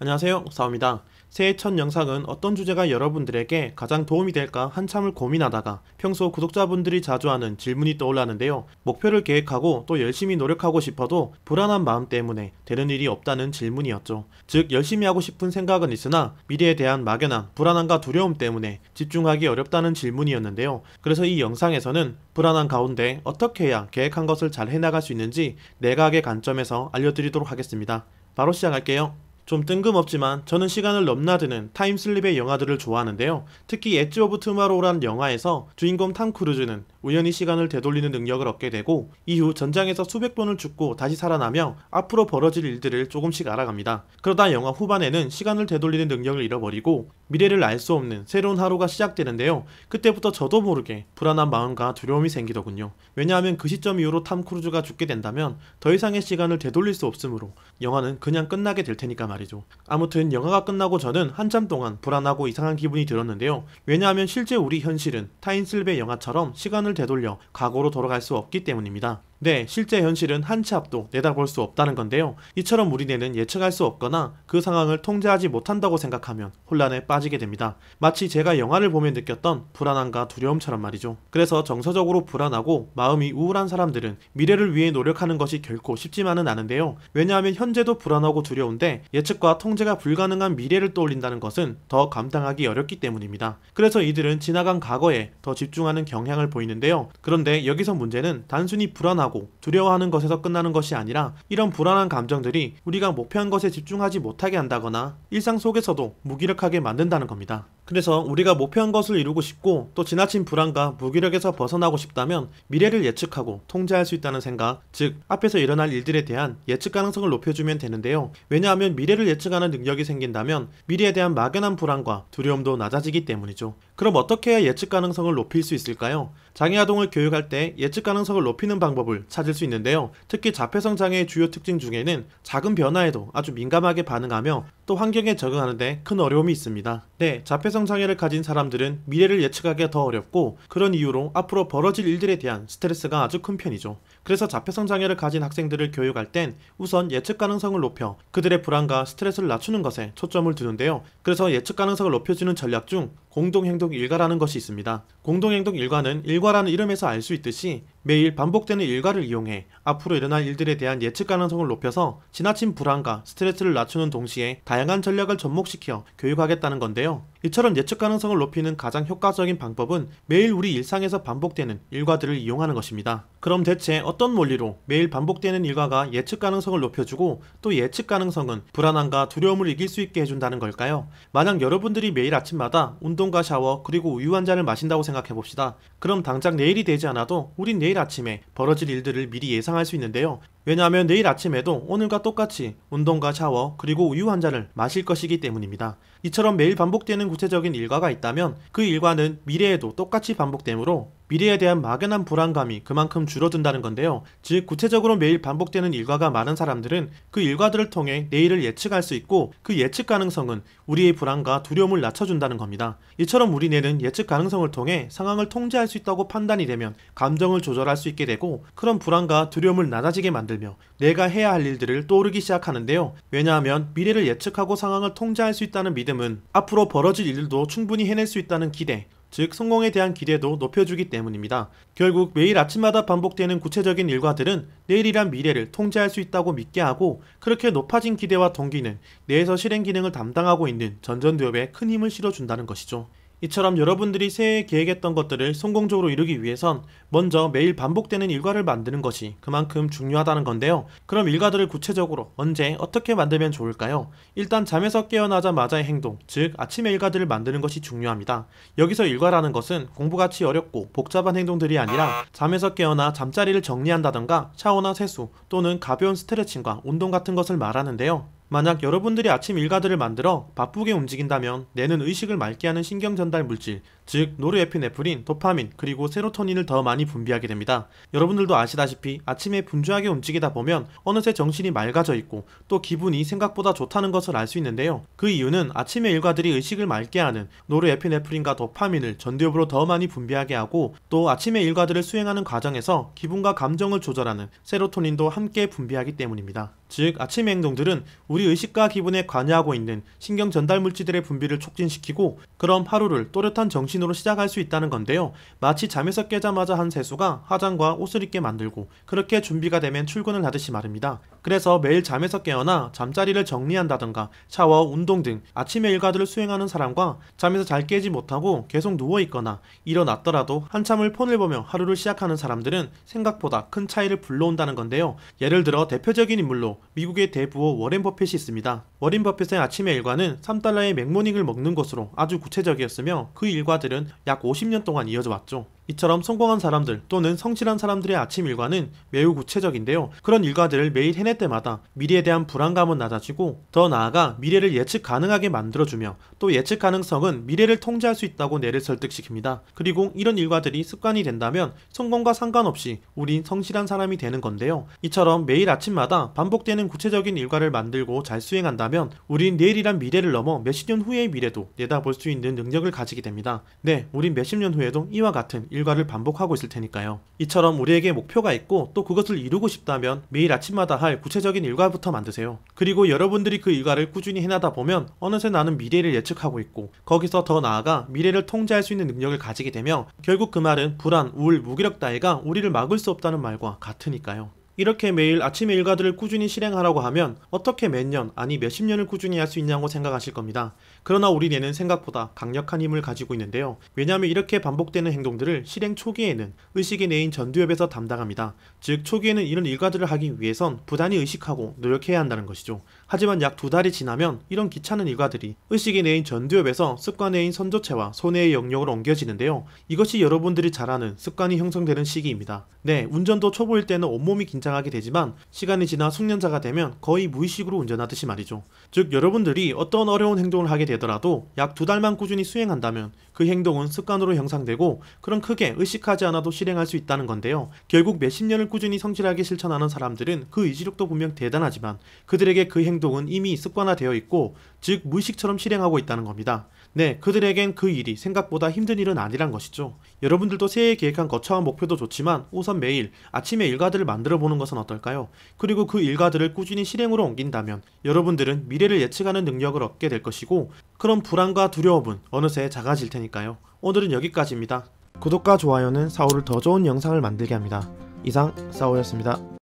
안녕하세요, 싸움입니다. 새해 첫 영상은 어떤 주제가 여러분들에게 가장 도움이 될까 한참을 고민하다가 평소 구독자분들이 자주 하는 질문이 떠올랐는데요. 목표를 계획하고 또 열심히 노력하고 싶어도 불안한 마음 때문에 되는 일이 없다는 질문이었죠. 즉, 열심히 하고 싶은 생각은 있으나 미래에 대한 막연함, 불안함과 두려움 때문에 집중하기 어렵다는 질문이었는데요. 그래서 이 영상에서는 불안한 가운데 어떻게 해야 계획한 것을 잘 해나갈 수 있는지 내각의 관점에서 알려드리도록 하겠습니다. 바로 시작할게요. 좀 뜬금없지만 저는 시간을 넘나드는 타임슬립의 영화들을 좋아하는데요. 특히 엣지 오브 투마로우란 영화에서 주인공 탐 크루즈는 우연히 시간을 되돌리는 능력을 얻게 되고 이후 전장에서 수백 번을 죽고 다시 살아나며 앞으로 벌어질 일들을 조금씩 알아갑니다. 그러다 영화 후반에는 시간을 되돌리는 능력을 잃어버리고 미래를 알 수 없는 새로운 하루가 시작되는데요. 그때부터 저도 모르게 불안한 마음과 두려움이 생기더군요. 왜냐하면 그 시점 이후로 탐 크루즈가 죽게 된다면 더 이상의 시간을 되돌릴 수 없으므로 영화는 그냥 끝나게 될 테니까 말이죠. 아무튼 영화가 끝나고 저는 한참 동안 불안하고 이상한 기분이 들었는데요. 왜냐하면 실제 우리 현실은 타임슬립의 영화처럼 시간을 되돌려 과거로 돌아갈 수 없기 때문입니다. 네, 실제 현실은 한 치 앞도 내다볼 수 없다는 건데요. 이처럼 우리뇌는 예측할 수 없거나 그 상황을 통제하지 못한다고 생각하면 혼란에 빠지게 됩니다. 마치 제가 영화를 보며 느꼈던 불안함과 두려움처럼 말이죠. 그래서 정서적으로 불안하고 마음이 우울한 사람들은 미래를 위해 노력하는 것이 결코 쉽지만은 않은데요. 왜냐하면 현재도 불안하고 두려운데 예측과 통제가 불가능한 미래를 떠올린다는 것은 더 감당하기 어렵기 때문입니다. 그래서 이들은 지나간 과거에 더 집중하는 경향을 보이는데요. 그런데 여기서 문제는 단순히 불안하고 두려워하는 것에서 끝나는 것이 아니라 이런 불안한 감정들이 우리가 목표한 것에 집중하지 못하게 한다거나 일상 속에서도 무기력하게 만든다는 겁니다. 그래서 우리가 목표한 것을 이루고 싶고 또 지나친 불안과 무기력에서 벗어나고 싶다면 미래를 예측하고 통제할 수 있다는 생각, 즉 앞에서 일어날 일들에 대한 예측 가능성을 높여주면 되는데요. 왜냐하면 미래를 예측하는 능력이 생긴다면 미래에 대한 막연한 불안과 두려움도 낮아지기 때문이죠. 그럼 어떻게 해야 예측 가능성을 높일 수 있을까요? 장애아동을 교육할 때 예측 가능성을 높이는 방법을 찾을 수 있는데요. 특히 자폐성 장애의 주요 특징 중에는 작은 변화에도 아주 민감하게 반응하며 또 환경에 적응하는데 큰 어려움이 있습니다. 네, 자폐성 장애를 가진 사람들은 미래를 예측하기가 더 어렵고 그런 이유로 앞으로 벌어질 일들에 대한 스트레스가 아주 큰 편이죠. 그래서 자폐성 장애를 가진 학생들을 교육할 땐 우선 예측 가능성을 높여 그들의 불안과 스트레스를 낮추는 것에 초점을 두는데요. 그래서 예측 가능성을 높여주는 전략 중 공동행동 일과라는 것이 있습니다. 공동행동 일과는 일과라는 이름에서 알 수 있듯이 매일 반복되는 일과를 이용해 앞으로 일어날 일들에 대한 예측 가능성을 높여서 지나친 불안과 스트레스를 낮추는 동시에 다양한 전략을 접목시켜 교육하겠다는 건데요. 이처럼 예측 가능성을 높이는 가장 효과적인 방법은 매일 우리 일상에서 반복되는 일과들을 이용하는 것입니다. 그럼 대체 어떤 원리로 매일 반복되는 일과가 예측 가능성을 높여주고 또 예측 가능성은 불안함과 두려움을 이길 수 있게 해준다는 걸까요? 만약 여러분들이 매일 아침마다 운동과 샤워 그리고 우유 한 잔을 마신다고 생각해봅시다. 그럼 당장 내일이 되지 않아도 우린 내일 아침에 벌어질 일들을 미리 예상할 수 있는데요. 왜냐하면 내일 아침에도 오늘과 똑같이 운동과 샤워 그리고 우유 한 잔을 마실 것이기 때문입니다. 이처럼 매일 반복되는 구체적인 일과가 있다면 그 일과는 미래에도 똑같이 반복되므로 미래에 대한 막연한 불안감이 그만큼 줄어든다는 건데요. 즉 구체적으로 매일 반복되는 일과가 많은 사람들은 그 일과들을 통해 내일을 예측할 수 있고 그 예측 가능성은 우리의 불안과 두려움을 낮춰준다는 겁니다. 이처럼 우리 뇌는 예측 가능성을 통해 상황을 통제할 수 있다고 판단이 되면 감정을 조절할 수 있게 되고 그런 불안과 두려움을 낮아지게 만들며 내가 해야 할 일들을 떠오르기 시작하는데요. 왜냐하면 미래를 예측하고 상황을 통제할 수 있다는 믿음은 앞으로 벌어질 일들도 충분히 해낼 수 있다는 기대, 즉 성공에 대한 기대도 높여주기 때문입니다. 결국 매일 아침마다 반복되는 구체적인 일과들은 내일이란 미래를 통제할 수 있다고 믿게 하고 그렇게 높아진 기대와 동기는 뇌에서 실행 기능을 담당하고 있는 전전두엽에 큰 힘을 실어준다는 것이죠. 이처럼 여러분들이 새해에 계획했던 것들을 성공적으로 이루기 위해선 먼저 매일 반복되는 일과를 만드는 것이 그만큼 중요하다는 건데요. 그럼 일과들을 구체적으로 언제 어떻게 만들면 좋을까요? 일단 잠에서 깨어나자마자의 행동, 즉 아침의 일과들을 만드는 것이 중요합니다. 여기서 일과라는 것은 공부같이 어렵고 복잡한 행동들이 아니라 잠에서 깨어나 잠자리를 정리한다던가 샤워나 세수 또는 가벼운 스트레칭과 운동 같은 것을 말하는데요. 만약 여러분들이 아침 일과들을 만들어 바쁘게 움직인다면 뇌는 의식을 맑게 하는 신경 전달 물질, 즉 노르에피네프린, 도파민, 그리고 세로토닌을 더 많이 분비하게 됩니다. 여러분들도 아시다시피 아침에 분주하게 움직이다 보면 어느새 정신이 맑아져 있고 또 기분이 생각보다 좋다는 것을 알 수 있는데요. 그 이유는 아침의 일과들이 의식을 맑게 하는 노르에피네프린과 도파민을 전두엽으로 더 많이 분비하게 하고 또 아침의 일과들을 수행하는 과정에서 기분과 감정을 조절하는 세로토닌도 함께 분비하기 때문입니다. 즉 아침의 행동들은 우리 의식과 기분에 관여하고 있는 신경 전달 물질들의 분비를 촉진시키고 그럼 하루를 또렷한 정신으로 시작할 수 있다는 건데요. 마치 잠에서 깨자마자 한 세수가 화장과 옷을 입게 만들고 그렇게 준비가 되면 출근을 하듯이 말입니다. 그래서 매일 잠에서 깨어나 잠자리를 정리한다던가 샤워, 운동 등 아침의 일과들을 수행하는 사람과 잠에서 잘 깨지 못하고 계속 누워있거나 일어났더라도 한참을 폰을 보며 하루를 시작하는 사람들은 생각보다 큰 차이를 불러온다는 건데요. 예를 들어 대표적인 인물로 미국의 대부호 워렌 버핏이 있습니다. 워렌 버핏의 아침의 일과는 $3의 맥모닝을 먹는 것으로 아주 구체적이었으며 그 일과들은 약 50년 동안 이어져 왔죠. 이처럼 성공한 사람들 또는 성실한 사람들의 아침 일과는 매우 구체적인데요. 그런 일과들을 매일 해낼 때마다 미래에 대한 불안감은 낮아지고 더 나아가 미래를 예측 가능하게 만들어주며 또 예측 가능성은 미래를 통제할 수 있다고 뇌를 설득시킵니다. 그리고 이런 일과들이 습관이 된다면 성공과 상관없이 우린 성실한 사람이 되는 건데요. 이처럼 매일 아침마다 반복되는 구체적인 일과를 만들고 잘 수행한다면 우린 내일이란 미래를 넘어 몇십 년 후의 미래도 내다볼 수 있는 능력을 가지게 됩니다. 네, 우린 몇십 년 후에도 이와 같은 일과를 반복하고 있을 테니까요. 이처럼 우리에게 목표가 있고 또 그것을 이루고 싶다면 매일 아침마다 할 구체적인 일과부터 만드세요. 그리고 여러분들이 그 일과를 꾸준히 해나다 보면 어느새 나는 미래를 예측하고 있고 거기서 더 나아가 미래를 통제할 수 있는 능력을 가지게 되며 결국 그 말은 불안, 우울, 무기력 따위가 우리를 막을 수 없다는 말과 같으니까요. 이렇게 매일 아침의 일과들을 꾸준히 실행하라고 하면 어떻게 몇 년, 아니 몇십 년을 꾸준히 할 수 있냐고 생각하실 겁니다. 그러나 우리 뇌는 생각보다 강력한 힘을 가지고 있는데요. 왜냐하면 이렇게 반복되는 행동들을 실행 초기에는 의식의 뇌인 전두엽에서 담당합니다. 즉 초기에는 이런 일과들을 하기 위해선 부단히 의식하고 노력해야 한다는 것이죠. 하지만 약 2달이 지나면 이런 귀찮은 일과들이 의식의 뇌인 전두엽에서 습관뇌인 선조체와 소뇌의 영역으로 옮겨지는데요. 이것이 여러분들이 잘 아는 습관이 형성되는 시기입니다. 네, 운전도 초보일 때는 온몸이 긴장하게 되지만 시간이 지나 숙련자가 되면 거의 무의식으로 운전하듯이 말이죠. 즉 여러분들이 어떤 어려운 행동을 하게 되더라도 약 2달만 꾸준히 수행한다면 그 행동은 습관으로 형성되고 그런 크게 의식하지 않아도 실행할 수 있다는 건데요. 결국 몇십 년을 꾸준히 성실하게 실천하는 사람들은 그 의지력도 분명 대단하지만 그들에게 그 행동은 이미 습관화되어 있고 즉 무의식처럼 실행하고 있다는 겁니다. 네, 그들에겐 그 일이 생각보다 힘든 일은 아니란 것이죠. 여러분들도 새해 계획한 거창한 목표도 좋지만 우선 매일 아침에 일과들을 만들어 보는 것은 어떨까요? 그리고 그 일과들을 꾸준히 실행으로 옮긴다면 여러분들은 미래를 예측하는 능력을 얻게 될 것이고 그런 불안과 두려움은 어느새 작아질 테니까요. 오늘은 여기까지입니다. 구독과 좋아요는 사오를 더 좋은 영상을 만들게 합니다. 이상 사오였습니다.